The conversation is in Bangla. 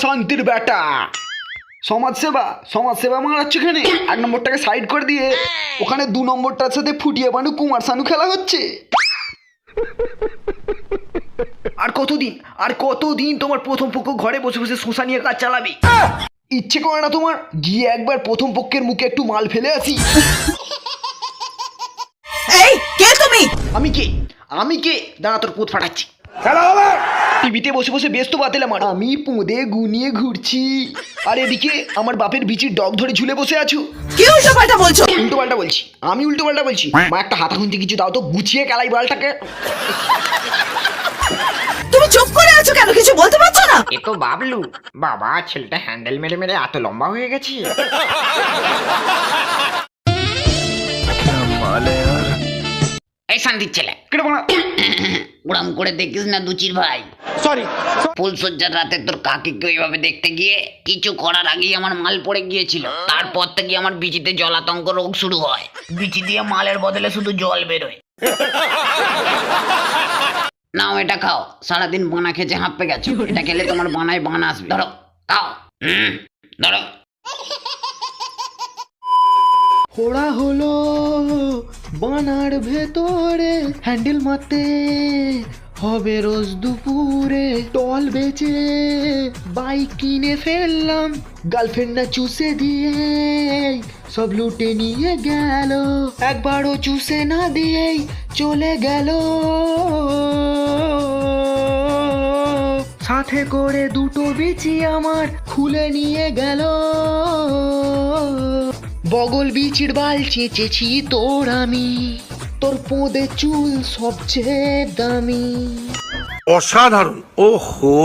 শান্তির বেটা। সমাজসেবা সমাজসেবা মারাচ্ছে এখানে। 1 নম্বরটাকে সাইড করে দিয়ে ওখানে 2 নম্বরটার সাথে ফুটিয়ে বানু কুমার শানু খেলা হচ্ছে। আর কতদিন তোমার প্রথম পক্ষ ঘরে বসে বসে শোষা নিয়ে কাজ চালাবে? ইচ্ছে করে না তোমার গিয়ে একবার প্রথম পক্ষের মুখে একটু মাল ফেলে আসি? এই কে তুমি? আমি কে দাঁড়া, তোর পুত ফাটাচ্ছি। টিভিতে বসে বসে ব্যস্ত বাতিল আমার। আমি পোঁদে গুনিয়ে ঘুরছি, আর এদিকে আমার বাপের বিচির ডগ ধরে ঝুলে বসে আছো। কি উল্টো পাল্টা বলছো? উল্টো পাল্টা বলছি? আমি উল্টো পাল্টা বলছি? মা একটা হাতা খুঁজতে কিছু দাও তো, গুছিয়ে কেলাই বালটাকে। তুমি চুপ করে আছো কেন? কিছু বলতে পারছো না? এ তো বাবলু। বাবা, ছেলেটা হ্যান্ডেল মেরে মেরে এত লম্বা হয়ে গেছে। এই শান্তির ছেলে, ওরম করে দেখিস না দুচির ভাই। সরি। ফুলসজ্জার রাতে তোর কাকিকে ওইভাবে দেখতে গিয়ে কিছু করার আগেই আমার মাল পড়ে গিয়েছিল। তারপর থেকে আমার বিচিতে জলাতঙ্ক রোগ শুরু হয়। বিচি দিয়ে মালের বদলে শুধু জল বেরোয়। নাও এটা খাও, সারাদিন বানা খেতে হাঁপে গেছো। এটা খেলে তোমার বানায় বান আসবে। ধরো খাও। ধরো। ফোড়া হলো বানার ভেতরে, হ্যান্ডেল মারতে হবে রোজ দুপুরে। টল বেচে বাইক কিনে ফেললাম, গার্লফ্রেন্ড না চুষে দিয়ে সব লুটে নিয়ে গেল। একবারও চুষে না দিয়েই চলে গেল, সাথে করে 2টো বিচি আমার খুলে নিয়ে গেল। বগল বিচির বাল চেঁচেছি তোর আমি, তোর পোঁদে চুল সবচেয়ে দামি। অসাধারণ। ওহো।